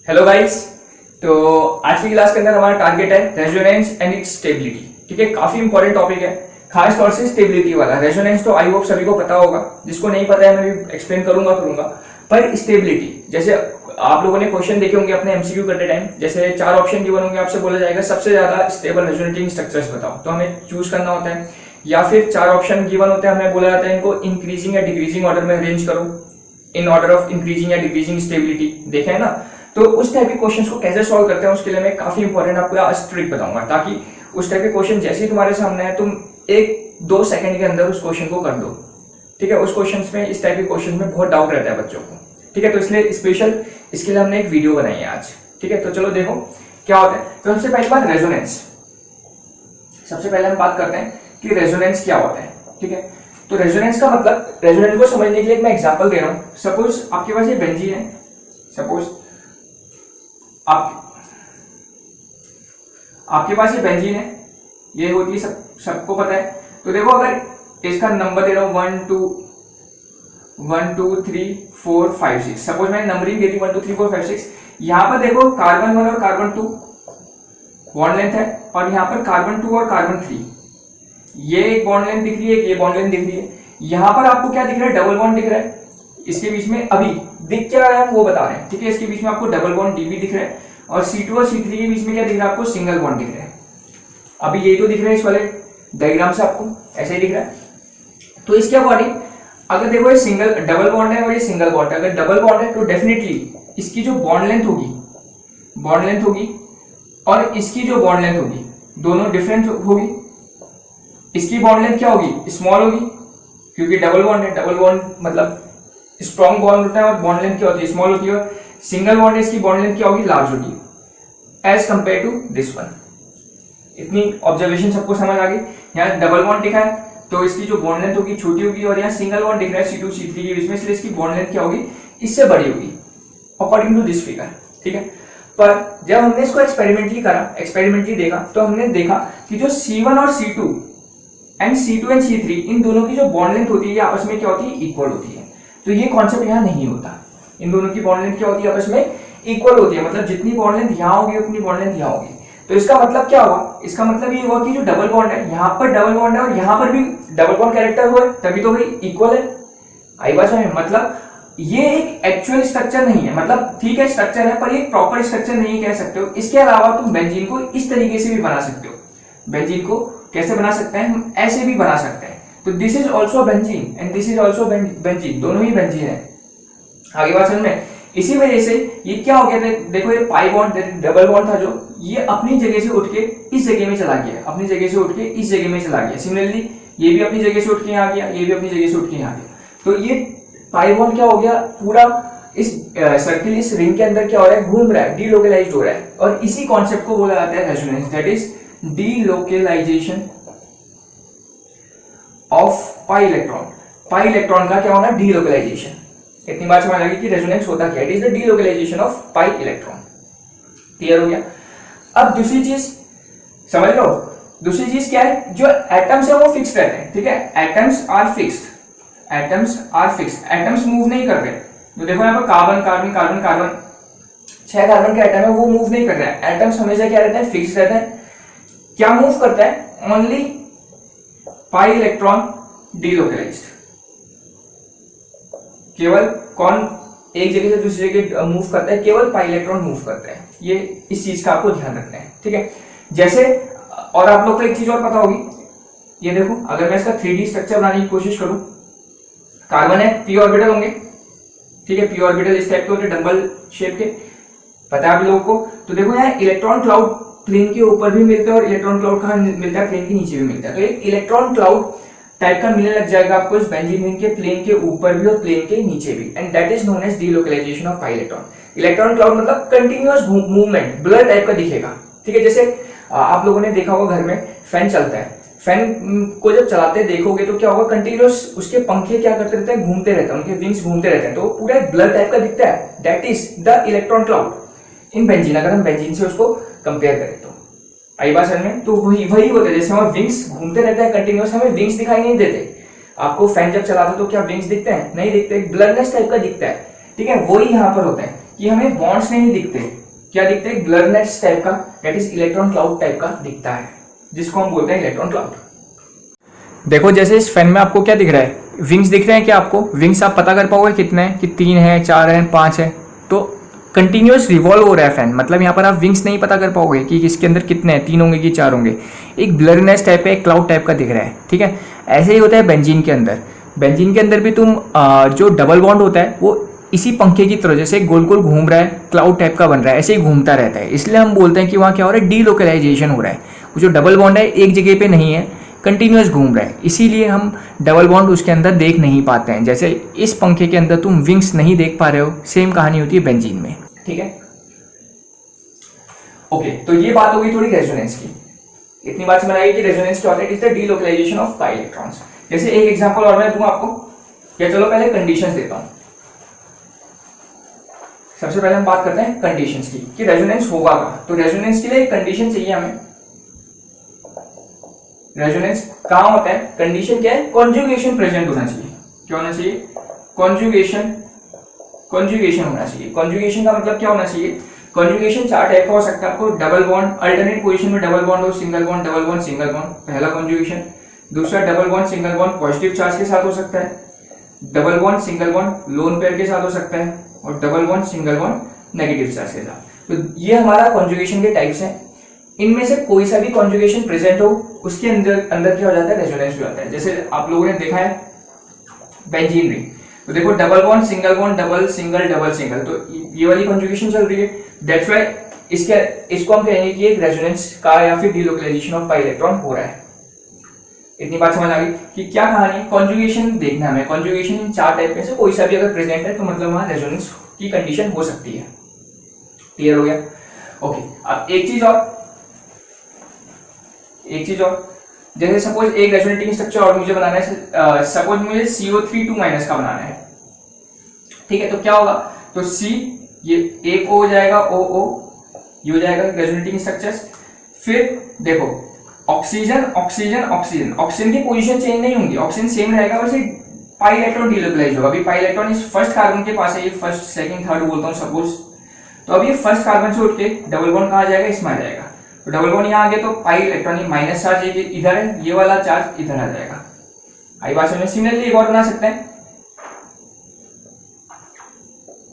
Hello guys. तो आज की क्लास के अंदर हमारा टारगेट है रेजोनेंस एंड इट्स स्टेबिलिटी। ठीक है, काफी इंपॉर्टेंट टॉपिक है, खास तौर से स्टेबिलिटी वाला। रेजोनेंस तो आई होप सभी को पता होगा, जिसको नहीं पता है मैं भी एक्सप्लेन करूंगा। पर स्टेबिलिटी, जैसे आप लोगों ने क्वेश्चन देखे होंगे अपने एमसीक्यू करते टाइम, जैसे 4 ऑप्शन गिवन होंगे, आपसे बोला जाएगा सबसे ज्यादा स्टेबल रेजोनेटिंग स्ट्रक्चर्स बताओ, तो हमें चूज करना होता है। या फिर 4 ऑप्शन गिवन होते हैं, हमें बोला जाता है इनको इंक्रीजिंग या डिक्रीजिंग ऑर्डर में अरेंज करो, इन ऑर्डर ऑफ इंक्रीजिंग या डिक्रीजिंग स्टेबिलिटी, देखे है ना। तो उस टाइप के क्वेश्चंस को कैसे सॉल्व करते हैं उसके लिए मैं काफी इंपॉर्टेंट आपको आज ट्रिक बताऊंगा, ताकि उस टाइप के क्वेश्चन जैसे ही तुम्हारे सामने है तुम 1-2 सेकंड के अंदर उस क्वेश्चन को कर दो। ठीक है, उस क्वेश्चन में, इस टाइप के क्वेश्चन में बहुत डाउट रहता है बच्चों को। ठीक है, तो इसलिए स्पेशल इसके लिए हमने एक वीडियो बनाई है आज। ठीक है, तो चलो देखो क्या होता है। तो सबसे पहली बात रेजोनेंस, सबसे पहले हम बात करते हैं कि रेजोनेंस क्या होता है। ठीक है, तो रेजोनेंस का मतलब, रेजोनेंस को समझने के लिए मैं एग्जांपल दे रहा हूं। सपोज आपके पास ये बेंजीन है, सपोज आपके पास ये बेंजीन है, ये होती है सबको पता है। तो देखो अगर इसका नंबर दे रहा हूं 1 2 3 4 5 6, सपोज मैंने नंबरिंग दे दी 1 2 3 4 5 6। यहां पर देखो कार्बन 1 और कार्बन 2 बॉन्ड लेंथ है, और यहां पर कार्बन 2 और कार्बन 3, ये एक बॉन्ड लेंथ दिख रही है, ये बॉन्ड लेंथ दिख रही है। यहां पर आपको क्या दिख रहा है? डबल बॉन्ड दिख रहा है। इसके बीच में अभी दिख क्या रहा है वो बता रहे हैं। ठीक है, इसके बीच में आपको डबल बॉन्ड डीबी दिख रहा है, और C2 और C3 के बीच में क्या दिख रहा है? आपको सिंगल बॉन्ड दिख रहा है। अभी ये तो दिख रहा है इस वाले डायग्राम से, आपको ऐसे ही दिख रहा है। तो इसके अकॉर्डिंग अगर देखो ये सिंगल डबल बॉन्ड है और ये सिंगल बॉन्ड है, अगर डबल बॉन्ड है तो डेफिनेटली इसकी जो बॉन्ड लेंथ होगी और इसकी जो बॉन्ड लेंथ होगी दोनों डिफरेंट होगी। इसकी बॉन्ड लेंथ क्या होगी? स्मॉल होगी, क्योंकि डबल बॉन्ड है। डबल बॉन्ड मतलब स्ट्रॉन्ग बॉन्ड होता है और बॉन्ड लेंथ क्या होती है? स्मॉल होती है। और सिंगल बॉन्ड है, इसकी बॉन्ड लेंथ क्या होगी? लार्ज होगी as compare to this one. इतनी ऑब्जर्वेशन सबको समझ आ गई। यहाँ डबल बॉन्ड दिखा है तो इसकी जो बॉन्ड लेंथ होगी छोटी होगी, और यहाँ सिंगल बॉन्ड दिख रहा है C2 C3 के बीच में, इसलिए इसकी बॉन्ड लेंथ क्या होगी? इससे बड़ी होगी अकॉर्डिंग टू दिस फिगर। ठीक है, पर जब हमने इसको एक्सपेरिमेंटली देखा, तो हमने देखा कि जो C1 और C2 एंड C3 इन दोनों की जो बॉन्ड लेंथ होती है आपस में क्या होती है? इक्वल होती है। तो ये कॉन्सेप्ट यहाँ नहीं होता। इन दोनों की बॉन्ड लेंथ क्या होती है? आपस में इक्वल होती है, मतलब जितनी बॉन्ड लेंथ यहाँ होगी उतनी बॉन्ड लेंथ यहाँ होगी। तो इसका मतलब क्या हुआ? इसका मतलब ये हुआ कि जो डबल बॉन्ड है, यहाँ पर डबल बॉन्ड है और यहाँ पर भी डबल बॉन्ड कैरेक्टर हुआ है, तभी तो भाई इक्वल है। आई बात समझ में? मतलब ये एक एक्चुअल स्ट्रक्चर नहीं है, मतलब ठीक है स्ट्रक्चर है पर ये प्रॉपर स्ट्रक्चर नहीं कह सकते हो। इसके अलावा तुम बेंजीन को इस तरीके से भी बना सकते हो। बेंजीन को कैसे बना सकते हैं? हम ऐसे भी बना सकते हैं। तो this is also benzene and this is also benzene, दोनों ही बेंजीन है। आगे बात समझ में? इसी वजह से ये क्या हो गया? देखो ये पाई बॉन्ड डबल बॉन्ड था जो, ये अपनी जगह से उठ के इस जगह में चला गया, अपनी जगह से उठ के इस जगह में चला गया। सिमिलरली ये भी अपनी जगह से उठ के यहाँ गया, ये भी अपनी जगह से उठ के यहाँ गया। तो ये पाई बॉन्ड क्या हो गया? पूरा इस सर्किल, इस रिंग के अंदर क्या हो रहा है? घूम रहा है, डीलोकलाइज्ड हो रहा है। और इसी कॉन्सेप्ट को बोला जाता है resonance, that is delocalisation of pi electron. Pi electron का क्या होना? डीलोकलाइजेशन। इतनी बात समझ आ गई कि रेजोनेंस होता क्या है? It is the delocalisation of pi electron. Clear हो गया? अब दूसरी चीज समझ लो। दूसरी चीज क्या है? जो एटम्स है वो फिक्स्ड रहते हैं। ठीक है, atoms are fixed, atoms move नहीं कर रहे। तो देखो यहाँ पर carbon carbon carbon carbon 6 carbon के एटम है, वो मूव नहीं कर रहे हैं। एटम्स हमेशा क्या रहता है? फिक्स्ड रहता है। क्या मूव करता है? Only pi electron delocalised. केवल कौन एक जगह से दूसरी जगह मूव करता है? केवल पाई इलेक्ट्रॉन मूव करता है। ये इस चीज का आपको ध्यान रखना है। ठीक है, जैसे और आप लोग को एक चीज और पता होगी, ये देखो अगर मैं इसका 3D स्ट्रक्चर बनाने की कोशिश करूं, कार्बन है, p ऑर्बिटल होंगे। ठीक है, p ऑर्बिटल इस टाइप के होते हैं, डबल शेप के, पता है आप लोगों को। तो देखो यहाँ इलेक्ट्रॉन क्लाउड प्लेन के ऊपर भी मिलता है और इलेक्ट्रॉन क्लाउड कहाँ मिलता है? प्लेन के नीचे भी मिलता है। तो एक इलेक्ट्रॉन क्लाउड टाइप का मिलने लग जाएगा आपको इस बेंजीन रिंग के प्लेन के ऊपर भी और प्लेन के नीचे भी, and that is known as delocalisation of pi electron. Electron cloud मतलब कंटिन्यूअस मूवमेंट, ब्लर टाइप का दिखेगा। ठीक है, जैसे आप लोगों ने देखा होगा घर में फैन चलता है, फैन को जब चलाते देखोगे तो क्या होगा? कंटिन्यूअस उसके पंखे क्या करते रहते हैं? घूमते रहते हैं, उनके विंग्स घूमते रहते हैं, तो पूरा एक ब्लर टाइप का दिखता है। That is the electron cloud in benzene. अगर हम बेंजीन से उसको कंपेयर करें तो आई बात समझ में? तो वही होता है, जैसे हमारे विंग्स घूमते रहते हैं कंटिन्यूअस, हमें विंग्स दिखाई नहीं देते। आपको फैन जब चलाते तो क्या विंग्स दिखते हैं? नहीं दिखते, ब्लरनेस टाइप का दिखता है। ठीक है, वही यहाँ पर होता है कि हमें बॉन्ड्स नहीं दिखते, क्या दिखता है, ब्लरनेस टाइप का, that is electron cloud type का दिखता है, जिसको हम बोलते हैं इलेक्ट्रॉन क्लाउड। देखो जैसे इस फैन में आपको क्या दिख रहा है, विंग्स दिख रहे हैं क्या आपको, विंग्स आप पता कर पाओगे कितने हैं, कि 3 है, 4 है, 5 है, तो कंटिन्यूअस रिवॉल्व हो रहा है फैन, मतलब यहाँ पर आप विंग्स नहीं पता कर पाओगे कि इसके अंदर कितने हैं, 3 होंगे कि 4 होंगे, एक ब्लरनेस टाइप का, एक क्लाउड टाइप का दिख रहा है, ठीक है। ऐसे ही होता है बेंजीन के अंदर। बेंजीन के अंदर भी तुम जो डबल बॉन्ड होता है वो इसी पंखे की तरह जैसे गोल गोल घूम रहा है, क्लाउड टाइप का बन रहा है, ऐसे ही घूमता रहता है, इसलिए हम बोलते हैं कि वहाँ क्या हो रहा है, डीलोकलाइजेशन हो रहा है। वो जो डबल बॉन्ड है एक जगह पे नहीं है, कंटिन्यूअस घूम रहा है, इसीलिए हम डबल बॉन्ड उसके अंदर देख नहीं पाते हैं। जैसे इस पंखे के अंदर तुम विंग्स नहीं देख पा रहे हो, सेम कहानी होती है बेंजीन में, ठीक है। ओके, तो ये बात होगी थोड़ी रेजोनेंस की। इतनी बात समझ आई कि रेजोनेंस क्या होता है, it is the delocalisation of pi electrons. जैसे एक एग्जांपल और मैं दूं आपको, या चलो पहले कंडीशंस देता हूं। सबसे पहले हम बात करते हैं कंडीशंस की कि रेजोनेंस होगा क्या। तो रेजोनेंस के लिए एक कंडीशन चाहिए हमें। रेजोनेंस कहां होता है, कंडीशन क्या है, कॉन्जुगेशन प्रेजेंट होना चाहिए। क्या होना चाहिए, कॉन्जुगेशन होना चाहिए। कॉन्जुगेशन का मतलब क्या होना चाहिए, कॉन्जुगेशन 4 टाइप का हो सकता है आपको, डबल बॉन्ड, अल्टरनेट पोजीशन में डबल बॉन्ड हो, single bond, double bond, single bond, पहला कॉन्जुगेशन। दूसरा double bond single bond positive charge के साथ हो सकता है, double bond single bond lone pair के साथ हो सकता है, और double bond single bond negative charge के साथ। तो ये हमारा कॉन्जुगेशन के टाइप्स हैं। इनमें से कोई सा भी कॉन्जुगेशन प्रेजेंट हो उसके अंदर क्या हो जाता है, रेजोनेंस हो जाता है। जैसे आप लोगों ने देखा है बेंजीन रिंग, तो देखो double bond single bond double single double single, तो ये वाली कॉन्जुगेशन चल रही है। दैट्स व्हाई इसको हम कहेंगे कि एक रेजोनेंस का या फिर डीलोकलाइजेशन ऑफ पाई इलेक्ट्रॉन हो रहा है। इतनी बात समझ आ गई कि क्या कहानी, कॉन्जुगेशन देखना हमें। कॉन्जुगेशन इन 4 टाइप में से कोई सा भी अगर प्रेजेंट है तो मतलब वहां रेजोनेंस की कंडीशन हो सकती है। क्लियर हो गया। ओके, अब एक चीज और, जैसे सपोज एक रेजोनेटिंग स्ट्रक्चर और मुझे बनाना है, सपोज मुझे CO3 का बनाना है, ठीक है। तो क्या होगा, तो C ये एक O हो जाएगा, OO ये हो जाएगा रेजोनेटिंग स्ट्रक्चर्स। फिर देखो ऑक्सीजन की पोजीशन चेंज नहीं होंगी, ऑक्सीजन सेम रहेगा, बस पाई इलेक्ट्रॉन डीलोकलाइज होगा। अभी पाई इलेक्ट्रॉन इस फर्स्ट कार्बन के पास है, ये फर्स्ट सेकंड थर्ड बोलता हूँ सपोज, तो अब ये फर्स्ट कार्बन से उठ के डबल बॉन्ड कहाँ जाएगा, इसमें आ जाएगा। तो डबल बॉन्ड यहाँ आ गया तो पाई इलेक्ट्रॉन माइनस चार्ज इधर है, ये वाला चार्ज इधर आ जाएगा। आई बात समझ। सिमिलरली एक और बना सकते हैं,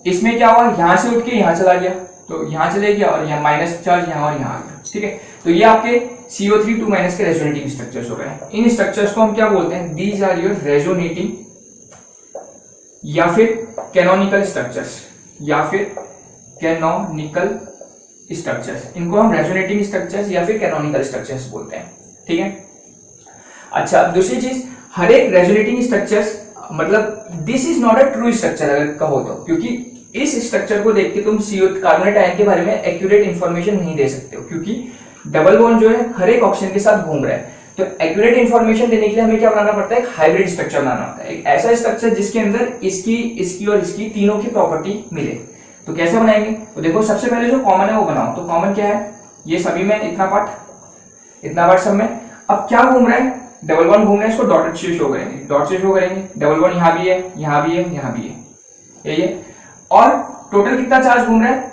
इसमें क्या हुआ, यहां से उठ के यहां चला गया, तो यहां चले गया और यहाँ माइनस चार्ज यहाँ और यहाँ आ गया, ठीक है। तो ये आपके CO3 के रेजोनेटिंग स्ट्रक्चर्स हो गए। इन स्ट्रक्चर्स को हम क्या बोलते हैं, दीज आर योर रेजोनेटिंग या फिर कैनोनिकल स्ट्रक्चर्स, इनको हम रेजोनेटिंग स्ट्रक्चर्स या फिर कैनोनिकल स्ट्रक्चर्स बोलते हैं, ठीक है। अच्छा, दूसरी चीज, हर एक रेजोनेटिंग स्ट्रक्चर्स मतलब this is not a true structure अगर कहो तो, क्योंकि इस स्ट्रक्चर को देख के तुम कार्बोनेट आयन के बारे में एक्यूरेट इंफॉर्मेशन नहीं दे सकते हो, क्योंकि डबल बॉन्ड जो है हर एक ऑक्सीजन के साथ घूम रहा है। तो एक्यूरेट इंफॉर्मेशन देने के लिए हमें क्या बनाना पड़ता है, एक हाइब्रिड स्ट्रक्चर बनाना होता है, एक ऐसा स्ट्रक्चर जिसके अंदर इसकी और इसकी तीनों की प्रॉपर्टी मिले। तो कैसे बनाएंगे, तो देखो सबसे पहले जो कॉमन है वो बनाओ। तो कॉमन क्या है, ये सभी में इतना पार्ट सब में। अब क्या घूम रहा है, डबल बॉन्ड घूम रहा है, इसको डॉट से शो करेंगे, डबल बॉन्ड यहाँ भी है, यहाँ भी है, यहाँ भी है, यही है। और टोटल कितना चार्ज घूम रहा है,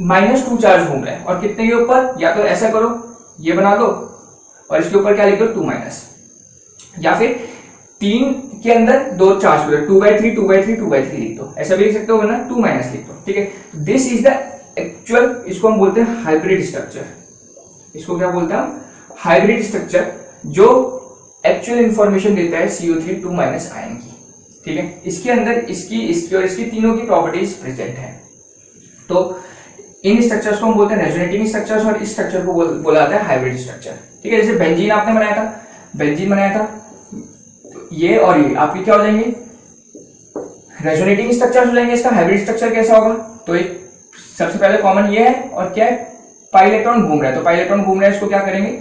-2 चार्ज घूम रहा है। और कितने के ऊपर, या तो ऐसा करो ये बना लो और इसके ऊपर क्या लिख दो 2-, या फिर 3 के अंदर 2 चार्ज करो, 2/3 2/3 2/3 लिख दो, ऐसा भी लिख सकते हो, वरना 2- लिख दो, ठीक है। दिस इज द एक्चुअल, इसको हम बोलते हैं हाइब्रिड स्ट्रक्चर। इसको क्या बोलते हैं हम, हाइब्रिड स्ट्रक्चर, जो एक्चुअल इंफॉर्मेशन देता है CO3 आयन की, ठीक है। इसके अंदर इसकी और इसकी तीनों की प्रॉपर्टीज प्रेजेंट है। तो इन स्ट्रक्चर्स को हम बोलते हैं रेजोनेटिंग स्ट्रक्चर्स, और इस स्ट्रक्चर को बोला जाता है हाइब्रिड स्ट्रक्चर, ठीक है। जैसे बेंजीन आपने बनाया था, ये और ये आपके क्या हो जाएंगे, रेजोनेटिंग स्ट्रक्चर हो जाएंगे। इसका हाइब्रिड स्ट्रक्चर कैसा होगा, तो एक सबसे पहले कॉमन ये है, और क्या है, पाई इलेक्ट्रॉन घूम रहा है, तो पाई इलेक्ट्रॉन घूम रहा है, इसको क्या करेंगे,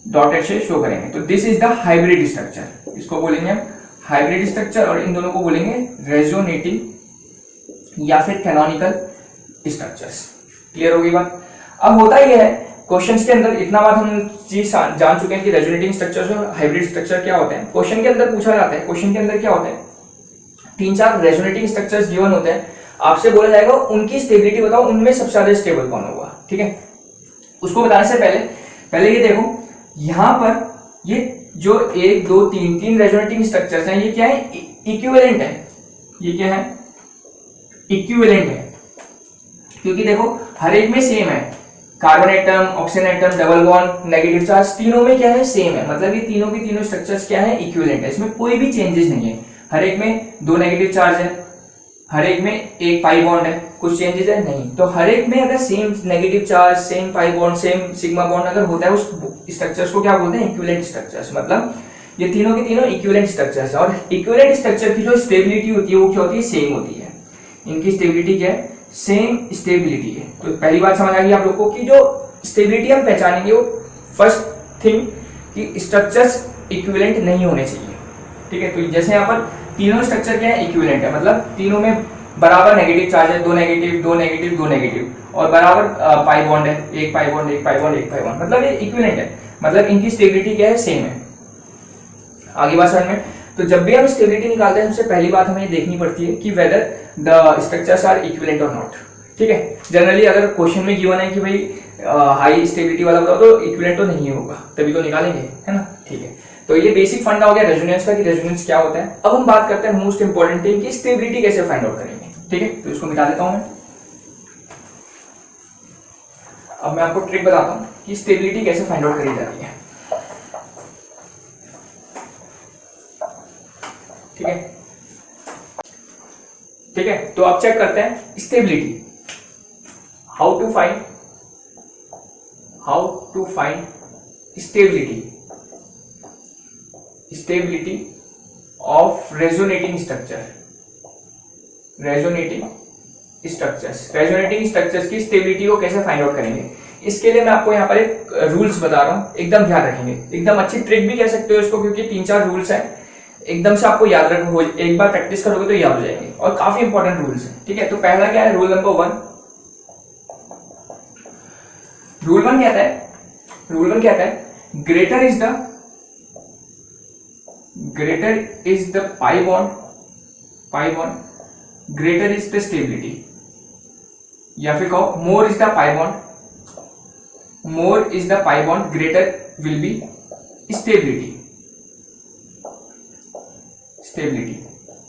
डॉटेड से शो करेंगे। तो this is the hybrid structure, इसको बोलेंगे हम हाइब्रिड स्ट्रक्चर, और इन दोनों को बोलेंगे रेजोनेटिंग या फिर कैनोनिकल स्ट्रक्चर्स। क्लियर होगी बात। अब होता ही है क्वेश्चंस के अंदर, इतना बात हम चीज जान चुके हैं कि रेजोनेटिंग स्ट्रक्चर्स और हाइब्रिड स्ट्रक्चर क्या होते हैं। क्वेश्चन के अंदर पूछा जाता है, क्वेश्चन के अंदर क्या होता है, 3-4 रेजोनेटिंग स्ट्रक्चर्स गिवन होते हैं, आपसे बोला जाएगा उनकी स्टेबिलिटी बताओ, उनमें सबसे ज्यादा स्टेबल कौन होगा। ठीक है, उसको बताने से पहले ये देखो यहां पर ये जो 1 2 3 रेजोनेटिंग स्ट्रक्चर्स हैं, ये क्या है, इक्विवेलेंट है। ये क्या है, इक्विवेलेंट है, क्योंकि देखो हर एक में सेम है, carbon atom, oxygen atom, double bond, negative charge, तीनों में क्या है, सेम है। मतलब ये तीनों की तीनों स्ट्रक्चर्स क्या है, इक्विवेलेंट है, इसमें कोई भी चेंजेस नहीं है। हर एक में 2 नेगेटिव चार्ज है, हर एक में 1 पाई बॉन्ड है, कुछ चेंजेस है नहीं। तो हर एक में अगर same negative charge, same pi bond, same sigma bond अगर होता है, उस स्ट्रक्चर्स को क्या बोलते हैं, इक्विवेलेंट स्ट्रक्चर्स। मतलब ये तीनों के तीनों इक्विवेलेंट स्ट्रक्चर्स है, और इक्विवेलेंट स्ट्रक्चर की जो स्टेबिलिटी होती है वो क्या होती है, सेम होती है। इनकी स्टेबिलिटी क्या है, सेम स्टेबिलिटी है। तो पहली बात समझ आ गई आप लोगों को कि जो स्टेबिलिटी हम पहचानेंगे वो फर्स्ट थिंग कि स्ट्रक्चर्स इक्विवेलेंट नहीं होने चाहिए। ठीक है, तो जैसे यहाँ पर तीनों स्ट्रक्चर क्या है, इक्विवेलेंट है, मतलब तीनों में बराबर नेगेटिव चार्ज है, 2 नेगेटिव 2 नेगेटिव 2 नेगेटिव, और बराबर पाई बॉन्ड है, 1 pi bond 1 pi bond 1 pi bond, मतलब ये इक्विवेलेंट है, मतलब इनकी स्टेबिलिटी क्या है, सेम है। आगे बात समझ में। तो जब भी हम स्टेबिलिटी निकालते हैं, सबसे पहली बात हमें ये देखनी पड़ती है कि whether the structures are equivalent और नॉट। ठीक है, जनरली अगर क्वेश्चन में गिवन है कि भाई हाई स्टेबिलिटी वाला बताओ, तो इक्विवेलेंट तो नहीं होगा, तभी तो निकालेंगे, है ना। ठीक है, तो ये बेसिक फंडा हो गया रेजोनेंस का कि रेजोनेंस क्या होता है। अब हम बात करते हैं मोस्ट इंपॉर्टेंट थिंग कि स्टेबिलिटी कैसे फाइंड आउट करेंगे। ठीक है, तो इसको मिटा देता हूं मैं। अब मैं आपको ट्रिक बताता हूं कि स्टेबिलिटी कैसे फाइंड आउट करी जाती है। ठीक है, ठीक है, तो आप चेक करते हैं stability, how to find stability of resonating structures की स्टेबिलिटी को कैसे फाइंड आउट करेंगे। इसके लिए मैं आपको यहाँ पर एक रूल्स बता रहा हूं, एकदम ध्यान रखेंगे, एकदम अच्छी ट्रिक भी कह सकते हो इसको, क्योंकि 3-4 रूल्स हैं, एकदम से आपको याद रखो, एक बार प्रैक्टिस करोगे तो याद हो जाएंगे, और काफी इंपॉर्टेंट रूल्स हैं। ठीक है, तो पहला क्या है, रूल नंबर 1। रूल वन कहता है greater is the pi bond greater is the stability, या फिर कहो more is the pi bond greater will be stability.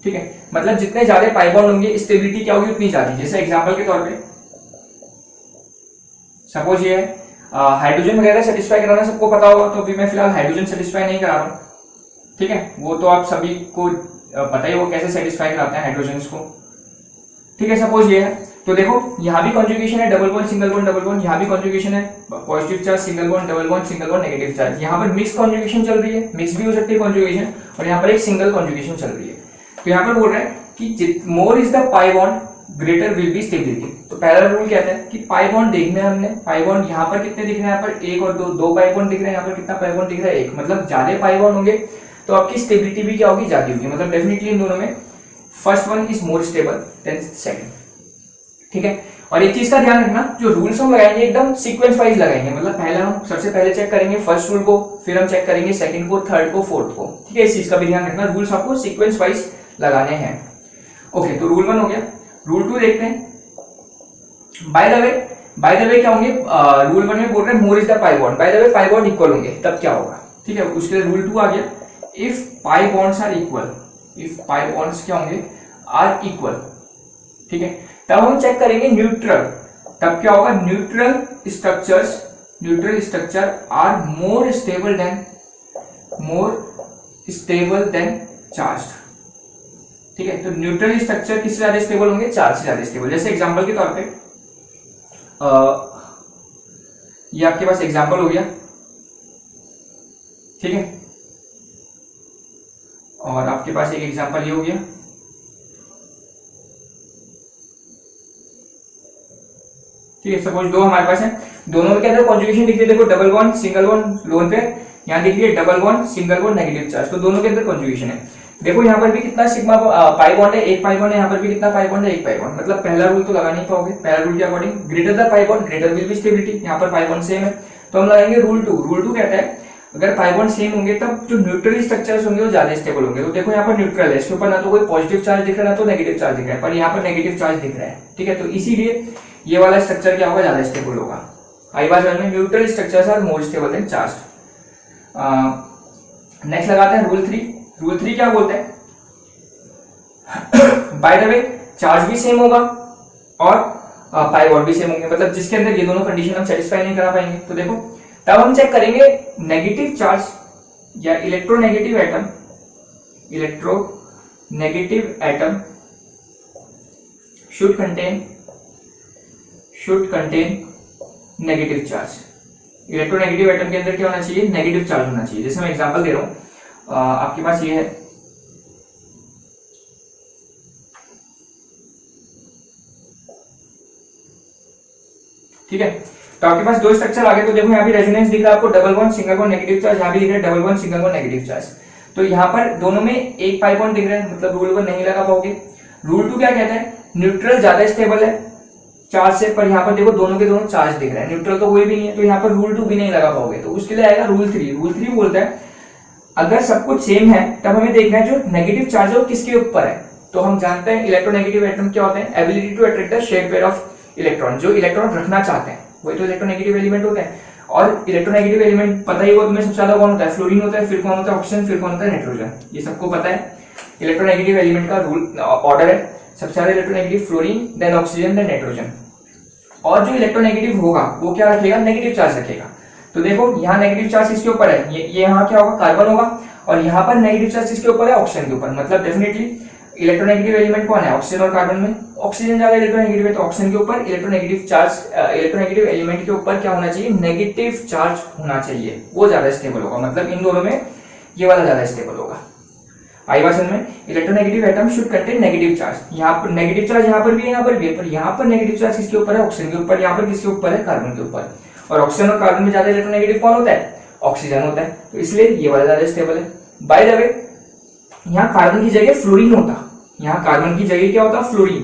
ठीक है, मतलब जितने ज्यादा पाई बॉन्ड होंगे स्टेबिलिटी क्या होगी, उतनी ज्यादा। जैसे एग्जांपल के तौर पे सपोज ये है हाइड्रोजन वगैरह सेटिस्फाई कराना सबको पता होगा, तो अभी मैं फिलहाल हाइड्रोजन सेटिस्फाई नहीं करा रहा हूं। ठीक है, वो तो आप सभी को पता ही, वो कैसे सेटिस्फाई कराते हैं हाइड्रोजन को। ठीक है, सपोज ये है, तो देखो यहाँ भी कॉन्जुगेशन है, double bond single bond double bond, यहाँ भी कॉन्जुगेशन है, positive charge single bond double bond single bond negative charge. यहाँ पर मिक्स कॉन्जुगेशन चल रही है, मिक्स भी हो सकती है कॉन्जुगेशन, और यहाँ पर एक सिंगल कॉन्जुगेशन चल रही है। तो यहाँ पर बोल रहे हैं कि more is the pi bond greater will be stability. तो पहला रूल कहता है कि पाई बॉन्ड देखना है हमने, पाई बॉन्ड यहाँ पर कितने दिख रहे हैं, यहाँ पर 1 और 2 पाई बॉन्ड दिख रहे हैं, यहाँ पर कितना पाई बॉन्ड दिख रहा है, 1, मतलब ज्यादा पाई बॉन्ड होंगे तो आपकी स्टेबिलिटी भी क्या होगी, ज्यादा होगी। मतलब डेफिनेटली इन दोनों में first one is more stable then second. ठीक है, और एक चीज का ध्यान रखना, जो रूल्स हम लगाएंगे एकदम सीक्वेंस वाइज लगाएंगे, मतलब पहले हम सबसे पहले चेक करेंगे फर्स्ट रूल को, फिर हम चेक करेंगे सेकंड को, थर्ड को, फोर्थ को। ठीक है, इस चीज का भी ध्यान रखना, रूल्स आपको सीक्वेंस वाइज लगाने हैं। ओके, तो रूल 1 हो गया। रूल 2 देखते हैं। बाय द वे क्या होंगे, रूल 1 में बोल रहे हैं more is the pi bond, bye the way pi bond equal होंगे, तब क्या होगा। ठीक है, उसके लिए रूल 2 आ गया, if pi bonds are equal, if pi bonds क्या होंगे, आर इक्वल। ठीक है, तब हम चेक करेंगे न्यूट्रल, तब क्या होगा, neutral structure are more stable than charge. ठीक है, तो न्यूट्रल स्ट्रक्चर किससे ज्यादा स्टेबल होंगे, चार्ज से ज्यादा स्टेबल। जैसे एग्जांपल के तौर पे ये आपके पास एग्जांपल हो गया। ठीक है, और आपके पास एक एग्जांपल ये हो गया। ठीक है, सपोज 2 हमारे पास है, दोनों में क्या है कॉन्जुगेशन दिख रही है, देखो double bond single bond loan पे, यहाँ दिख रही है double bond single bond negative charge, तो दोनों के अंदर कॉन्जुगेशन है। देखो यहाँ पर भी कितना सिग्मा पाई बॉन्ड है, 1 पाई बॉन्ड है, यहाँ पर भी कितना पाई बॉन्ड है, 1 पाई बॉन्ड। मतलब पहला रूल तो लगा नहीं पाओगे, पहला रूल के according greater the pi bond greater will be stability, यहाँ पर पाई बॉन्ड सेम है, तो हम लगाएंगे रूल 2। रूल 2 कहता है अगर पाई बॉन्ड सेम होंगे तब जो न्यूट्रल स्ट्रक्चर्स होंगे वो ज्यादा स्टेबल होंगे। तो देखो यहाँ पर न्यूट्रल है, इसके ऊपर ना तो कोई पॉजिटिव चार्ज दिख रहा है ना तो नेगेटिव चार्ज दिख रहा है, पर यहाँ पर नेगेटिव चार्ज दिख रहा है, ठीक है। तो इसीलिए ये वाला स्ट्रक्चर क्या होगा, ज्यादा स्टेबल होगा। आई बात में neutral structures are more stable than charge. Next लगाते हैं रूल 3। रूल 3 क्या बोलते हैं, बाय द वे चार्ज भी सेम होगा और पाई बॉन्ड भी सेम होंगे, मतलब जिसके अंदर ये दोनों कंडीशन हम सेटिस्फाई नहीं करा पाएंगे। तो देखो तब हम चेक करेंगे नेगेटिव चार्ज या electronegative atom should contain negative charge. Electronegative atom के अंदर क्या होना चाहिए, नेगेटिव चार्ज होना चाहिए। जैसे मैं एग्जांपल दे रहा हूं, आपके पास ये है, ठीक है। तो आपके पास दो स्ट्रक्चर आ गए। तो देखो यहाँ भी रेजोनेंस दिख रहा है आपको, double bond single bond negative charge, यहाँ भी दिख रहा है double bond single bond negative charge. तो यहाँ पर दोनों में एक पाई बॉन्ड दिख रहा है, मतलब रूल 1 नहीं लगा पाओगे। रूल 2 क्या कहता है, न्यूट्रल ज्यादा स्टेबल है चार्ज से, पर यहाँ पर देखो दोनों के दोनों चार्ज दिख रहे हैं, न्यूट्रल तो कोई भी नहीं है, तो यहाँ पर रूल 2 भी नहीं लगा पाओगे। तो उसके लिए आएगा रूल 3। रूल 3 बोलता है अगर सब कुछ सेम है तब हमें देखना है जो नेगेटिव चार्ज है वो किसके ऊपर है। तो हम जानते हैं इलेक्ट्रोनेगेटिव एटम क्या होते हैं, ability to attract the share pair of electron, जो इलेक्ट्रॉन रखना चाहते हैं वही तो इलेक्ट्रोनेगेटिव एलिमेंट होते हैं। और इलेक्ट्रोनेगेटिव एलिमेंट पता ही हो तुम्हें, सबसे ज्यादा कौन होता है, फ्लोरीन होता है, फिर कौन होता है, ऑक्सीजन, फिर कौन होता है, नाइट्रोजन, ये सबको पता है। इलेक्ट्रोनेगेटिव एलिमेंट का रूल ऑर्डर है, सबसे ज्यादा electronegative fluorine, then oxygen, then nitrogen. और जो इलेक्ट्रोनेगेटिव होगा वो क्या रखेगा, नेगेटिव चार्ज रखेगा। तो देखो यहाँ नेगेटिव चार्ज किसके ऊपर है, ये यहाँ क्या होगा, कार्बन होगा, और यहाँ पर नेगेटिव चार्ज किसके ऊपर है, ऑक्सीजन के ऊपर। मतलब डेफिनेटली इलेक्ट्रोनेगेटिव एलिमेंट कौन है, ऑक्सीजन और कार्बन में ऑक्सीजन ज्यादा इलेक्ट्रोनेगेटिव है, तो ऑक्सीजन के ऊपर इलेक्ट्रोनेगेटिव चार्ज, इलेक्ट्रोनेगेटिव एलिमेंट के ऊपर क्या होना चाहिए, नेगेटिव चार्ज होना चाहिए, वो ज्यादा स्टेबल होगा। मतलब इन दोनों में ये वाला ज्यादा स्टेबल होगा। आई बात समझ में, electronegative atom should contain negative charge. यहाँ पर नेगेटिव चार्ज यहाँ पर भी है, यहाँ पर भी है, पर यहाँ पर नेगेटिव चार्ज किसके ऊपर है, ऑक्सीजन के ऊपर, यहाँ पर किसके ऊपर है, कार्बन के ऊपर। और ऑक्सीजन और कार्बन में ज्यादा इलेक्ट्रोनेगेटिव कौन होता है, ऑक्सीजन होता है, तो इसलिए ये वाला ज्यादा स्टेबल है। बाय द वे यहाँ कार्बन की जगह फ्लोरीन होता, यहाँ कार्बन की जगह क्या होता, फ्लोरीन,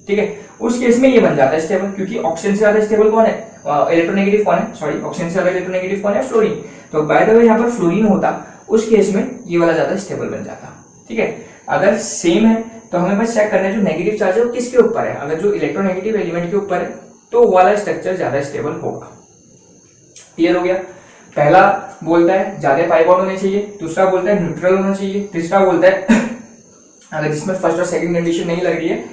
ठीक है। उस केस में ये बन जाता है स्टेबल, क्योंकि ऑक्सीजन से ज्यादा स्टेबल कौन है, इलेक्ट्रोनेगेटिव कौन है, सॉरी ऑक्सीजन से ज्यादा इलेक्ट्रोनेगेटिव कौन है, फ्लोरीन। तो बाय द वे यहाँ पर फ्लोरीन होता, उस केस में ये वाला ज्यादा स्टेबल बन जाता, ठीक है। अगर सेम है तो हमें बस चेक करना है जो नेगेटिव चार्ज है वो किसके ऊपर है। अगर जो इलेक्ट्रोनेगेटिव एलिमेंट के ऊपर है तो वाला स्ट्रक्चर ज्यादा स्टेबल होगा। क्लियर हो गया। पहला बोलता है ज्यादा पाई बॉन्ड होने चाहिए, दूसरा बोलता है न्यूट्रल होना चाहिए, तीसरा बोलता है अगर जिसमें फर्स्ट और सेकंड कंडीशन नहीं लग रही है,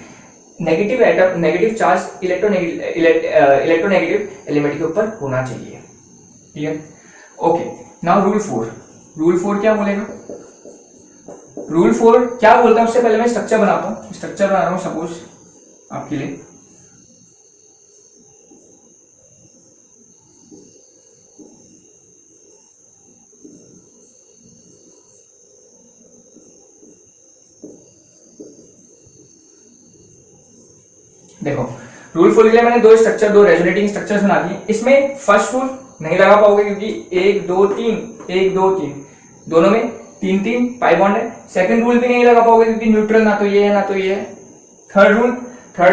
negative atom, negative charge electronegative element के ऊपर होना चाहिए। Clear, okay. Now rule 4। Rule 4 क्या बोलेगा, रूल 4 क्या बोलता है, उससे पहले मैं स्ट्रक्चर बनाता हूं। स्ट्रक्चर बना रहा हूं सपोज आपके लिए। देखो रूल 4 के लिए मैंने दो रेजोनेटिंग स्ट्रक्चर्स बना दिए। इसमें फर्स्ट रूल नहीं लगा पाओगे क्योंकि 1 2 3 1 2 3 दोनों में 3 3 पाई बॉन्ड है। सेकंड रूल भी नहीं लगा पाओगे क्योंकि न्यूट्रल ना तो ये है ना तो ये है। थर्ड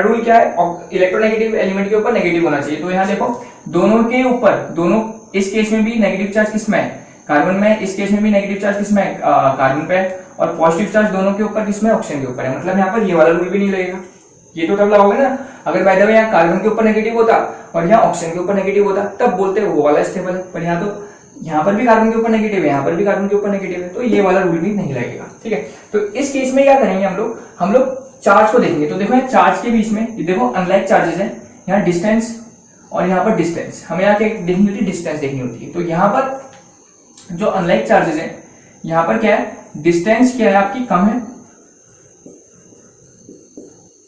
रूल क्या है, इलेक्ट्रोनेगेटिव एलिमेंट के ऊपर नेगेटिव होना चाहिए। तो यहाँ देखो दोनों के ऊपर, दोनों इस केस में भी नेगेटिव चार्ज किसमें है, कार्बन में, इस केस में भी नेगेटिव चार्ज किसमें है, कार्बन पे, और पॉजिटिव चार्ज दोनों के ऊपर किसमें, ऑक्सीजन के ऊपर है। मतलब यहाँ पर ये वाला रूल भी नहीं लगेगा। ये तो तब लगाओगे ना अगर बाय द वे यहाँ कार्बन के ऊपर नेगेटिव होता और यहाँ ऑक्सीजन के ऊपर नेगेटिव होता, तब बोलते वो वाला स्टेबल है। पर यहाँ तो यहाँ पर भी कार्बन के ऊपर नेगेटिव है, यहाँ पर भी कार्बन के ऊपर नेगेटिव है, तो ये वाला रूल भी नहीं लगेगा। ठीक है, तो इस केस में क्या करेंगे हम लोग चार्ज को देखेंगे। तो देखो चार्ज के बीच में ये देखो अनलाइक चार्जेस है, यहाँ डिस्टेंस और यहाँ पर डिस्टेंस, हमें यहाँ क्या देखनी होती है, डिस्टेंस देखनी होती है। तो यहाँ पर जो अनलाइक चार्जेस है, यहाँ पर क्या है, डिस्टेंस क्या है आपकी, कम है।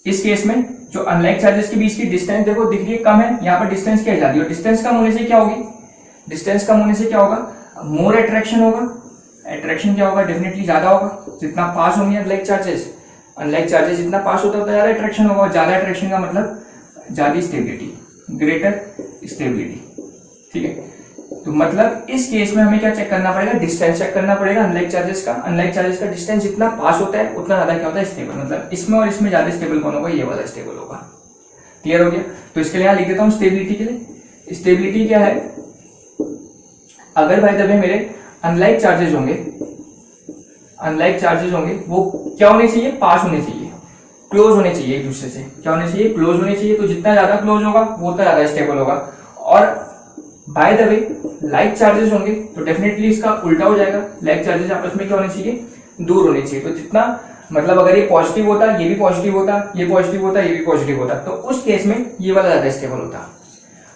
इस केस में जो अनलाइक चार्जेस के बीच की डिस्टेंस देखो दिख रही है, कम है। यहाँ पर डिस्टेंस क्या ज्यादा है, और डिस्टेंस कम होने से क्या होगी, डिस्टेंस कम होने से क्या होगा, मोर अट्रैक्शन होगा। अट्रैक्शन क्या होगा, डेफिनेटली ज्यादा होगा। जितना पास होंगे अनलाइक चार्जेस जितना पास होता है ज्यादा अट्रैक्शन होगा। ज्यादा अट्रैक्शन का मतलब ज्यादा स्टेबिलिटी, ग्रेटर स्टेबिलिटी। ठीक है, तो मतलब इस केस में हमें क्या चेक करना पड़ेगा, डिस्टेंस चेक करना पड़ेगा अनलाइक चार्जेस का। अनलाइक चार्जेस का डिस्टेंस जितना पास होता है उतना ज्यादा क्या होता है, स्टेबल। मतलब इसमें और इसमें ज्यादा स्टेबल कौन होगा, ये वाला स्टेबल होगा। क्लियर हो गया। तो इसके लिए यहां लिख देता हूं स्टेबिलिटी के लिए। स्टेबिलिटी क्या है, अगर बाय द वे मेरे अनलाइक चार्जेस होंगे, वो क्या होने चाहिए, पास होने चाहिए, क्लोज होने चाहिए एक दूसरे से, क्या होने चाहिए, क्लोज होने चाहिए। तो जितना ज्यादा क्लोज होगा वो उतना ज्यादा स्टेबल होगा। और bye the way like charges होंगे तो डेफिनेटली इसका उल्टा हो जाएगा, लाइक चार्जेस आपस में क्या होने चाहिए, दूर होने चाहिए। तो जितना मतलब अगर ये पॉजिटिव होता, ये भी पॉजिटिव होता, ये पॉजिटिव होता, ये भी पॉजिटिव होता, तो उस केस में ये वाला ज्यादा स्टेबल होता।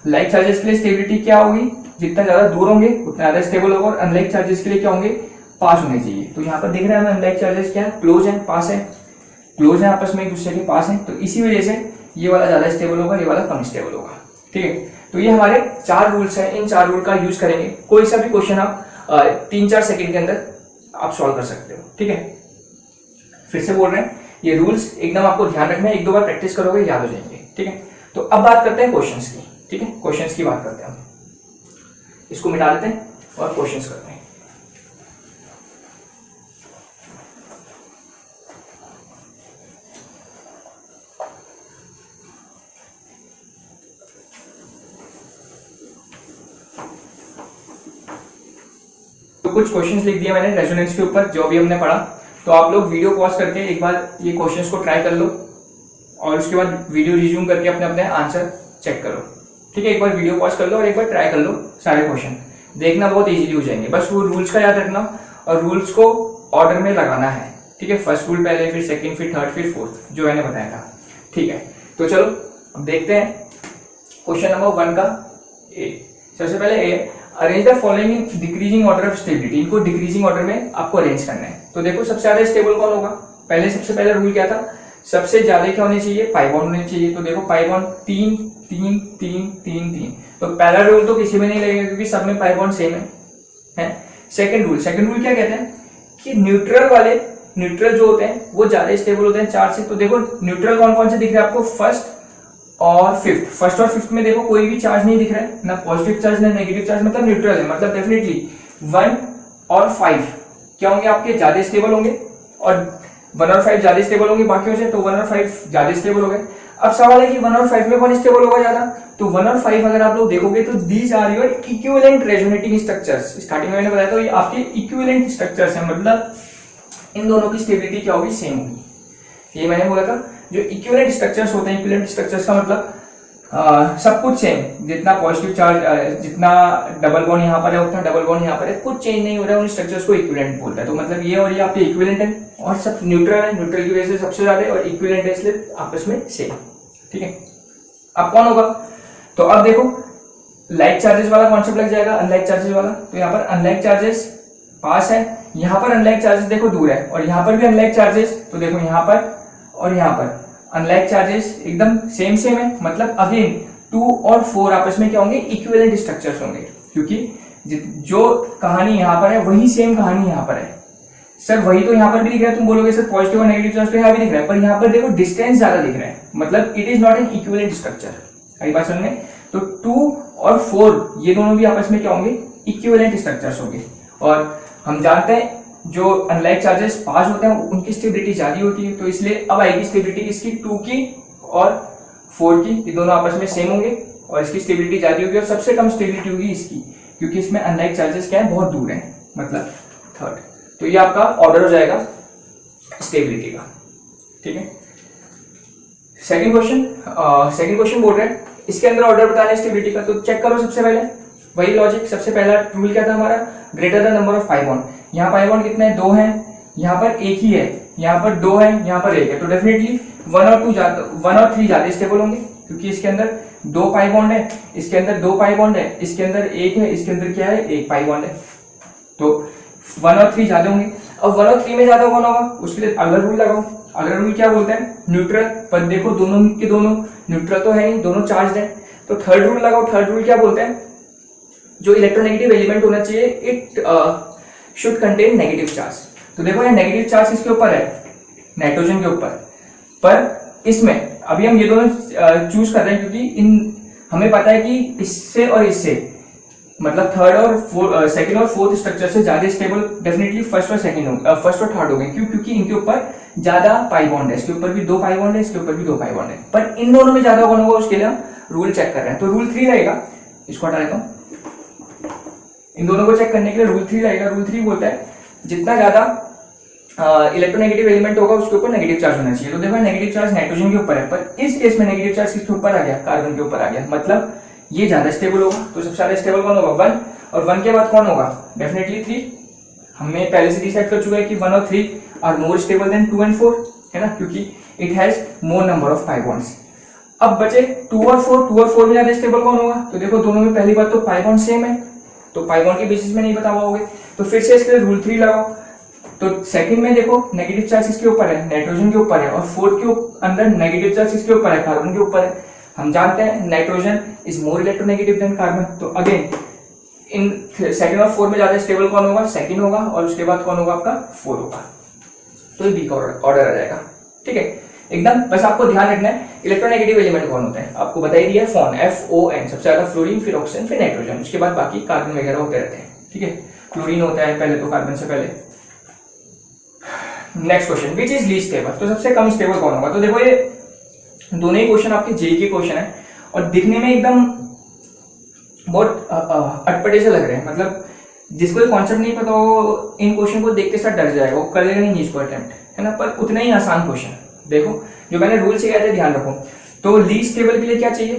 लाइक चार्जेस के लिए स्टेबिलिटी क्या होगी, जितना ज्यादा दूर होंगे उतना ज्यादा स्टेबल होगा। और अनलाइक चार्जेस के लिए क्या होंगे, पास होने चाहिए। तो यहाँ पर देख रहे हैं हमें अनलाइक चार्जेस क्या है, क्लोज है, पास है, क्लोज है, आपस में एक दूसरे के पास है। तो इसी वजह से ये वाला ज्यादा स्टेबल होगा, ये वाला कम स्टेबल होगा। ठीक है, तो ये हमारे 4 रूल्स हैं, इन 4 रूल का यूज करेंगे। कोई सा भी क्वेश्चन आप 3-4 सेकंड के अंदर आप सॉल्व कर सकते हो। ठीक है, फिर से बोल रहे हैं, ये रूल्स एकदम आपको ध्यान रखना है, 1-2 बार प्रैक्टिस करोगे याद हो जाएंगे। ठीक है, तो अब बात करते हैं क्वेश्चंस की। ठीक है, क्वेश्चंस की बात करते हैं, हम इसको मिटा देते हैं और क्वेश्चंस करते हैं। तो कुछ क्वेश्चंस लिख दिए मैंने रेजोनेंस के ऊपर, जो भी हमने पढ़ा। तो आप लोग वीडियो पॉज करके एक बार ये क्वेश्चंस को ट्राई कर लो और उसके बाद वीडियो रिज्यूम करके अपने अपने आंसर चेक करो। ठीक है, एक बार वीडियो पॉज कर लो और एक बार ट्राई कर लो, सारे क्वेश्चन देखना, बहुत इजीली हो जाएंगे। बस वो रूल्स का याद रखना और रूल्स को ऑर्डर में लगाना है। ठीक है, फर्स्ट रूल पहले, फिर सेकंड, फिर थर्ड, फिर फोर्थ, जो मैंने बताया था। ठीक है, तो चलो अब देखते हैं क्वेश्चन नंबर 1 का ए। सबसे पहले A, arrange the following in decreasing order of stability. इनको डिक्रीजिंग ऑर्डर में आपको अरेंज करना है। तो देखो सबसे ज्यादा स्टेबल कौन होगा, सबसे पहले रूल क्या था, सबसे ज्यादा क्या होने चाहिए, पाई बॉन्ड होने चाहिए। तो देखो पाई बॉन्ड 3 3 3 3 3, तो पहला रूल तो किसी में नहीं लगेगा क्योंकि सब में पाई बॉन्ड सेम है। सेकंड रूल क्या कहते हैं कि न्यूट्रल जो होते हैं वो ज्यादा स्टेबल होते हैं 4 से। तो देखो न्यूट्रल कौन कौन से दिख रहे हैं आपको, फर्स्ट और फिफ्थ में देखो कोई भी चार्ज नहीं दिख रहा है, ना पॉजिटिव चार्ज ना नेगेटिव चार्ज, मतलब न्यूट्रल है। मतलब डेफिनेटली 1 और 5 क्या होंगे आपके, ज्यादा स्टेबल होंगे। और 1 और 5 ज्यादा स्टेबल होंगे बाकियों से, तो 1 और 5 ज्यादा स्टेबल हो गए। अब सवाल है कि 1 और 5 में कौन स्टेबल होगा ज्यादा, तो 1 और 5 अगर आप लोग देखोगे तो these are your equivalent resonating structures. Starting में मैंने बताया था ये आपके इक्विवेलेंट स्ट्रक्चर्स हैं, मतलब इन दोनों की स्टेबिलिटी क्या होगी, सेम होगी। ये मैंने बोला था, जो इक्विवेलेंट स्ट्रक्चर्स होते हैं, इक्विवेलेंट स्ट्रक्चर्स का मतलब सब कुछ सेम, जितना पॉजिटिव चार्ज, जितना डबल बॉन्ड यहाँ पर है उतना डबल बॉन्ड यहाँ पर है, कुछ चेंज नहीं हो रहा है, उन स्ट्रक्चर्स को इक्विवेलेंट बोलता है। तो मतलब ये और ये आपके इक्विवेलेंट है और सब न्यूट्रल है, न्यूट्रल की वजह से सबसे ज्यादा है, और इक्विवेलेंट है इसलिए आपस में सेम। ठीक है, अब कौन होगा, तो अब देखो लाइक चार्जेस वाला कॉन्सेप्ट लग जाएगा, अनलाइक चार्जेस वाला। तो यहाँ पर अनलाइक चार्जेस पास है, यहाँ पर अनलाइक चार्जेस देखो दूर है, और यहाँ पर भी अनलाइक चार्जेस, तो देखो यहाँ पर और यहाँ पर अनलाइक चार्जेस एकदम सेम है। मतलब अगेन 2 और 4 आपस में क्या होंगे, इक्विवेलेंट स्ट्रक्चर्स होंगे, क्योंकि जो कहानी यहाँ पर है वही सेम कहानी यहाँ पर है। सर वही तो यहाँ पर भी दिख रहा है, तुम बोलोगे सर पॉजिटिव और नेगेटिव चार्ज तो यहाँ भी दिख रहा है, पर यहाँ पर देखो डिस्टेंस ज्यादा दिख रहा है, मतलब it is not an equivalent structure. अगली बात समझ में, तो 2 और 4 ये दोनों भी आपस में क्या होंगे, इक्विवेलेंट स्ट्रक्चर्स होंगे। और हम जानते हैं जो अनलाइक चार्जेस पास होते हैं उनकी स्टेबिलिटी ज्यादा होती है, तो इसलिए अब आएगी स्टेबिलिटी इसकी 2 की और 4 की, ये दोनों आपस में सेम होंगे और इसकी स्टेबिलिटी ज्यादा होगी। और सबसे कम स्टेबिलिटी होगी इसकी, क्योंकि इसमें अनलाइक चार्जेस क्या है, बहुत दूर है, मतलब थर्ड। तो ये आपका ऑर्डर हो जाएगा स्टेबिलिटी का। ठीक है, सेकंड क्वेश्चन बोल रहे हैं इसके अंदर ऑर्डर बताना है स्टेबिलिटी का। तो चेक करो, सबसे पहले वही लॉजिक, सबसे पहला रूल क्या था हमारा, greater the number of pi bond. यहाँ पाई बॉन्ड कितने हैं, 2 हैं, यहाँ पर 1 ही है, यहाँ पर 2 है, यहाँ पर 1 है, तो डेफिनेटली 1 और 3 ज्यादा स्टेबल होंगे, क्योंकि इसके अंदर 2 पाई बॉन्ड है, इसके अंदर 2 पाई बॉन्ड है, इसके अंदर 1 है, इसके अंदर क्या है, 1 पाई बॉन्ड है, तो 1 और 3 ज्यादा होंगे। अब 1 और 3 में ज्यादा कौन होगा, उसके लिए अगला रूल लगाओ। अगला रूल क्या बोलते हैं, न्यूट्रल, पर देखो दोनों के दोनों न्यूट्रल तो है नहीं, दोनों चार्ज है, तो थर्ड रूल लगाओ। थर्ड रूल क्या बोलते हैं, जो इलेक्ट्रोनेगेटिव एलिमेंट होना चाहिए it should contain negative charge. तो देखो ये नेगेटिव चार्ज इसके ऊपर है, नाइट्रोजन के ऊपर, पर इसमें अभी हम ये दोनों चूज कर रहे हैं क्योंकि हमें पता है कि इससे और इससे, मतलब सेकंड और फोर्थ स्ट्रक्चर से ज्यादा स्टेबल डेफिनेटली फर्स्ट और थर्ड हो गए। क्यों, क्योंकि इनके ऊपर ज्यादा पाई बॉन्ड है, इसके ऊपर भी 2 पाई बॉन्ड है, इसके ऊपर भी 2 पाई बॉन्ड है, पर इन दोनों में ज्यादा कौन होगा उसके लिए हम रूल चेक कर रहे हैं। तो रूल 3 रहेगा, इसको हटा देता हूं। इन दोनों को चेक करने के लिए रूल 3 लगेगा। रूल 3 बोलता है जितना ज्यादा इलेक्ट्रोनेगेटिव एलिमेंट होगा उसके ऊपर नेगेटिव चार्ज होना चाहिए। तो देखो नेगेटिव चार्ज नाइट्रोजन के ऊपर है, पर इस केस में नेगेटिव चार्ज किसके ऊपर आ गया, कार्बन के ऊपर आ गया, मतलब ये ज्यादा स्टेबल होगा। तो सबसे ज्यादा स्टेबल कौन होगा, 1, और 1 के बाद कौन होगा, डेफिनेटली 3। हमने पहले से डिसाइड कर चुका है कि 1 और 3 are more stable than 2 and 4, है ना, क्योंकि it has more number of pi bonds. अब बचे 2 और 4, 2 और 4 में ज्यादा स्टेबल कौन होगा, तो देखो दोनों में पहली बात तो पाई बॉन्ड सेम है, तो पाई बॉन्ड के बेसिस में नहीं बता पाओगे, तो फिर से इसके लिए रूल 3 लगाओ। तो सेकंड में देखो नेगेटिव चार्ज किसके ऊपर है, नाइट्रोजन के ऊपर है, और फोर्थ के अंदर नेगेटिव चार्ज किसके ऊपर है, कार्बन के ऊपर है। हम जानते हैं nitrogen is more electronegative than carbon, तो अगेन इन सेकंड और फोर्थ में ज्यादा स्टेबल कौन होगा, सेकंड होगा, और उसके बाद कौन होगा आपका 4 होगा। तो ये बी का ऑर्डर आ जाएगा, ठीक है एकदम। बस आपको ध्यान रखना है इलेक्ट्रोनेगेटिव एलिमेंट कौन होते हैं, आपको बता ही दिया FON, FON सबसे ज्यादा, फ्लोरीन, फिर ऑक्सीजन, फिर नाइट्रोजन, उसके बाद बाकी कार्बन वगैरह होते रहते हैं, ठीक है। फ्लोरीन होता है पहले तो कार्बन से पहले। Next question, which is least stable, तो सबसे कम स्टेबल कौन होगा। तो देखो ये दोनों ही क्वेश्चन आपके जेई के क्वेश्चन है, और दिखने में एकदम बहुत अटपटे से लग रहे हैं, मतलब जिसको कॉन्सेप्ट नहीं पता हो इन क्वेश्चन को देख के साथ डर जाएगा, वो करेगा नहीं इसको अटेम्प्ट, है ना, पर उतना ही आसान क्वेश्चन। देखो जो मैंने रूल से कहा था ध्यान रखो। तो लीस्ट स्टेबल के लिए क्या चाहिए,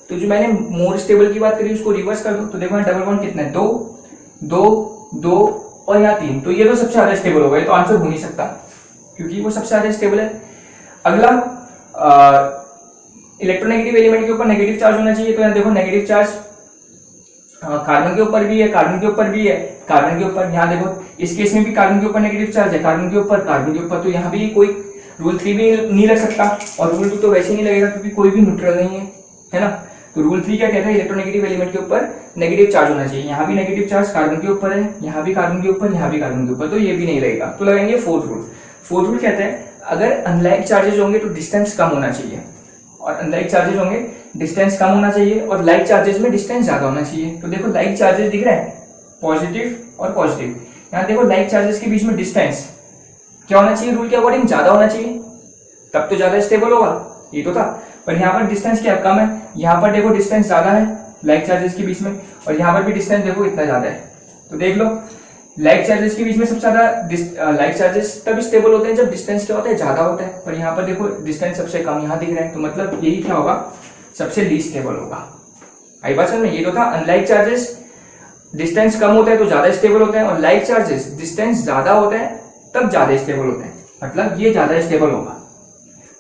तो जो मैंने मोर स्टेबल की बात करी उसको रिवर्स कर दो, तो देखो डबल बॉन्ड कितना है, 2 2 2 और यहाँ 3, तो ये तो सबसे ज्यादा स्टेबल होगा, ये तो आंसर हो नहीं सकता क्योंकि वो सबसे ज्यादा स्टेबल है। अगला इलेक्ट्रोनेगेटिव एलिमेंट के ऊपर नेगेटिव चार्ज होना चाहिए, तो यहाँ देखो नेगेटिव चार्ज कार्बन के ऊपर भी है, कार्बन के ऊपर भी है, कार्बन के ऊपर, यहाँ देखो इस केस में भी कार्बन के ऊपर नेगेटिव चार्ज है, कार्बन के ऊपर, कार्बन के ऊपर, तो यहाँ भी कोई रूल 3 भी नहीं लग सकता, और रूल 2 तो वैसे नहीं लगेगा क्योंकि कोई भी न्यूट्रल नहीं है ना। तो रूल 3 क्या कहता है, इलेक्ट्रोनेगेटिव एलिमेंट के ऊपर नेगेटिव चार्ज होना चाहिए, यहाँ भी नेगेटिव चार्ज कार्बन के ऊपर है, यहाँ भी कार्बन के ऊपर, यहाँ भी कार्बन के ऊपर, तो ये भी नहीं लगेगा। तो लगाएंगे फोर्थ रूल। फोर्थ रूल कहता है अगर अनलाइक चार्जेस होंगे तो डिस्टेंस कम होना चाहिए, और अनलाइक चार्जेस होंगे डिस्टेंस कम होना चाहिए, और लाइक चार्जेस में डिस्टेंस ज्यादा होना चाहिए। तो देखो लाइक चार्जेस दिख रहा है पॉजिटिव और पॉजिटिव, यहाँ देखो लाइक चार्जेस के बीच में डिस्टेंस क्या होना चाहिए, रूल के अकॉर्डिंग ज्यादा होना चाहिए, तब तो ज्यादा स्टेबल होगा, ये तो था। पर यहाँ पर डिस्टेंस क्या कम है, यहाँ पर देखो डिस्टेंस ज्यादा है लाइक चार्जेस के बीच में, और यहाँ पर भी डिस्टेंस देखो इतना ज्यादा है। तो देख लो लाइक चार्जेस के बीच में सबसे ज्यादा लाइक चार्जेस तब स्टेबल होते हैं जब डिस्टेंस क्या होता है, ज्यादा होता है, पर यहाँ पर देखो डिस्टेंस सबसे कम यहाँ दिख रहा है, तो मतलब यही क्या होगा, सबसे लीस्ट स्टेबल होगा। आई बात समझ में, ये तो था अनलाइक चार्जेस डिस्टेंस कम होता है तो ज्यादा स्टेबल होता है, और लाइक चार्जेस डिस्टेंस ज्यादा होता है तब ज्यादा स्टेबल होते हैं, मतलब ये ज्यादा स्टेबल होगा,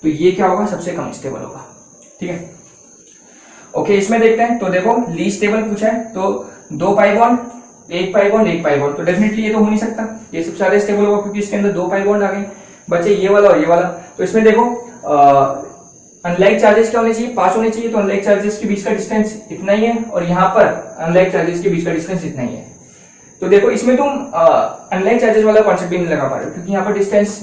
तो ये क्या होगा, सबसे कम स्टेबल होगा, ठीक है। ओके इसमें देखते हैं, तो देखो लीस्ट स्टेबल पूछा है, तो 2 pi bond, 1 pi bond, 1 pi bond, तो डेफिनेटली ये तो हो नहीं सकता, ये सबसे ज्यादा स्टेबल होगा क्योंकि इसके अंदर 2 पाई बॉन्ड आ गए, बचे ये वाला और ये वाला। तो इसमें देखो अनलाइक चार्जेस क्या होने चाहिए, 5 होने चाहिए, तो अनलाइक चार्जेस के बीच का डिस्टेंस इतना ही है, और यहाँ पर अनलाइक चार्जेस के बीच का डिस्टेंस इतना ही है। तो देखो इसमें तुम अनलाइक चार्जेस वाला कॉन्सेप्ट भी नहीं लगा पा रहे हो क्योंकि यहाँ पर डिस्टेंस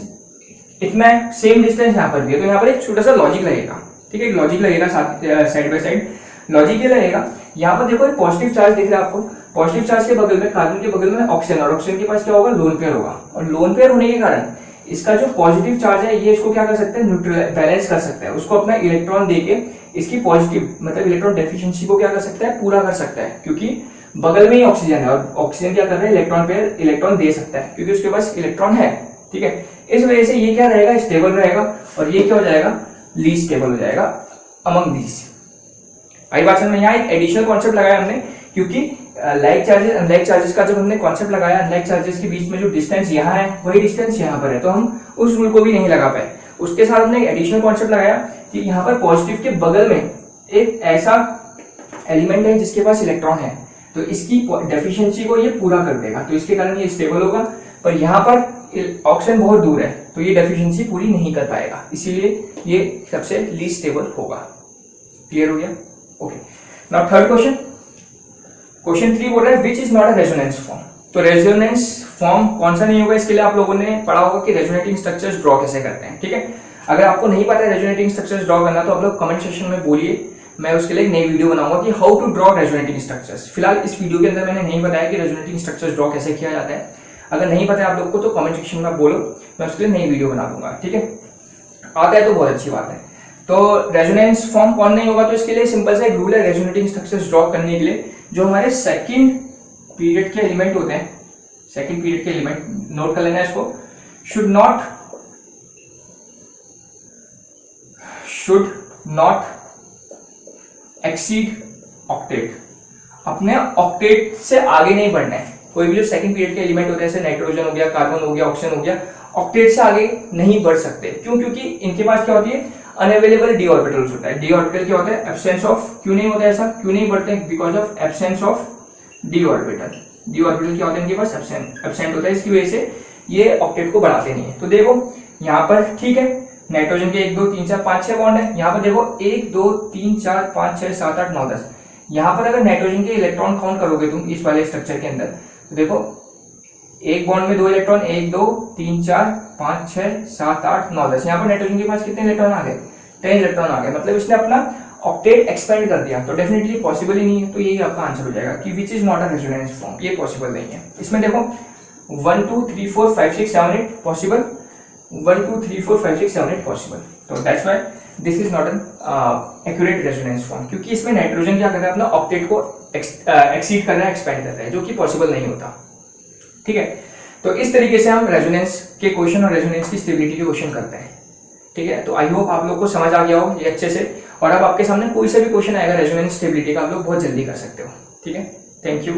इतना है, सेम डिस्टेंस यहाँ पर भी है, तो यहाँ पर एक छोटा सा लॉजिक लगेगा, ठीक है, लॉजिक लगेगा साइड बाय साइड। लॉजिक ये लगेगा, यहाँ पर देखो एक पॉजिटिव चार्ज दिख रहा है आपको, पॉजिटिव चार्ज के बगल में कार्बन के बगल में ऑक्सीजन, और ऑक्सीजन के पास क्या होगा, लोन पेयर होगा, और लोन पेयर होने के कारण इसका जो पॉजिटिव चार्ज है ये इसको क्या कर सकते हैं, न्यूट्रल बैलेंस कर सकता है, उसको अपना इलेक्ट्रॉन देके इसकी पॉजिटिव मतलब इलेक्ट्रॉन डेफिशिएंसी को क्या कर सकता है, पूरा कर सकता है, क्योंकि बगल में ही ऑक्सीजन है, और ऑक्सीजन क्या कर रहा है, इलेक्ट्रॉन पेयर इलेक्ट्रॉन दे सकता है क्योंकि उसके पास इलेक्ट्रॉन है, ठीक है। इस वजह से ये क्या रहेगा, स्टेबल रहेगा, और ये क्या हो जाएगा, लीस्ट स्टेबल हो जाएगा अमंग दीज। आई बात समझ में, यहाँ एक एडिशनल कॉन्सेप्ट लगाया हमने क्योंकि लाइक चार्जेस अनलाइक चार्जेस का जब हमने कॉन्सेप्ट लगाया, अनलाइक चार्जेस के बीच में जो डिस्टेंस यहाँ है वही डिस्टेंस यहाँ पर है, तो हम उस रूल को भी नहीं लगा पाए। उसके साथ हमने एक एडिशनल कॉन्सेप्ट लगाया कि यहाँ पर पॉजिटिव के बगल में एक ऐसा एलिमेंट है जिसके पास इलेक्ट्रॉन है, तो इसकी डेफिशिएंसी को ये पूरा कर देगा, तो इसके कारण ये स्टेबल होगा। पर यहाँ पर ऑक्सीजन बहुत दूर है तो ये डेफिशिएंसी पूरी नहीं कर पाएगा, इसीलिए ये सबसे लीस्ट स्टेबल होगा। क्लियर हो गया? Okay, now third question. Question 3 बोल रहा है which is not a resonance form. तो रेजोनेंस फॉर्म कौन सा नहीं होगा, इसके लिए आप लोगों ने पढ़ा होगा कि रेजोनेटिंग स्ट्रक्चर्स ड्रॉ कैसे करते हैं, ठीक है। अगर आपको नहीं पता है रेजोनेटिंग स्ट्रक्चर्स ड्रॉ करना तो आप लोग कमेंट सेक्शन में बोलिए, मैं उसके लिए एक नई वीडियो बनाऊंगा कि how to draw resonating structures. फिलहाल इस वीडियो के अंदर मैंने नहीं बताया कि रेजोनेटिंग स्ट्रक्चर्स ड्रॉ कैसे किया जाता है। अगर नहीं पता है आप लोग को तो कमेंट सेक्शन में बोलो, मैं उसके लिए नई वीडियो बना दूंगा, ठीक है। आता है तो बहुत अच्छी बात है। तो रेजोनेंस फॉर्म कौन नहीं होगा, तो इसके लिए सिंपल सा एक रूल है रेजोनेटिंग स्ट्रक्चर्स ड्रॉ करने के लिए, जो हमारे सेकंड पीरियड के एलिमेंट होते हैं, सेकंड पीरियड के एलिमेंट, नोट कर लेना इसको, शुड नॉट एक्सीड ऑक्टेट, अपने ऑक्टेट से आगे नहीं बढ़ना है। कोई भी जो सेकंड पीरियड के एलिमेंट होते हैं जैसे नाइट्रोजन हो गया, कार्बन हो गया, ऑक्सीजन हो गया, ऑक्टेट से आगे नहीं बढ़ सकते। क्यों? क्योंकि इनके पास क्या होती है, अनअवेलेबल डी ऑर्बिटल्स होता है। डी ऑर्बिटल क्या होता है, एब्सेंस ऑफ, क्यों नहीं होता ऐसा, क्यों नहीं बढ़ते, because of absence of D orbital. D orbital क्या होता है इनके पास, एब्सेंट होता है, इसकी वजह से ये ऑक्टेट को बढ़ाते नहीं है। तो देखो यहाँ पर ठीक है, नाइट्रोजन के 1 2 3 4 5 6 बॉन्ड है। यहाँ पर देखो 1 2 3 4 5 6 7 8 9 10। यहाँ पर अगर नाइट्रोजन के इलेक्ट्रॉन काउंट करोगे तुम इस वाले स्ट्रक्चर के अंदर, तो देखो एक बॉन्ड में 2 इलेक्ट्रॉन, 1 2 3 4 5 6 7 8 9 10। यहाँ पर नाइट्रोजन के पास कितने इलेक्ट्रॉन आ गए, 10 इलेक्ट्रॉन आ गए, मतलब इसने अपना ऑक्टेट एक्सपेंड कर दिया। तो डेफिनेटली पॉसिबल ही नहीं है। तो यही आपका आंसर हो जाएगा कि which is not a resonance form, ये पॉसिबल नहीं है। इसमें देखो 1 2 3 4 5 6 7 8 पॉसिबल, 1 2 3 4 5 6 7 8 पॉसिबल। तो that's why this is not an accurate resonance form, क्योंकि इसमें नाइट्रोजन क्या कर रहा है, अपना ऑक्टेट को एक्सीड कर रहा है, एक्सपेंड कर रहा है, जो कि पॉसिबल नहीं होता। ठीक है, तो इस तरीके से हम रेजोनेंस के क्वेश्चन और रेजोनेंस की स्टेबिलिटी के क्वेश्चन करते हैं। ठीक है, तो आई होप आप लोग को समझ आ गया हो ये अच्छे से, और अब आपके सामने कोई सा भी क्वेश्चन आएगा रेजोनेंस स्टेबिलिटी का, आप लोग बहुत जल्दी कर सकते हो। ठीक है, थैंक यू।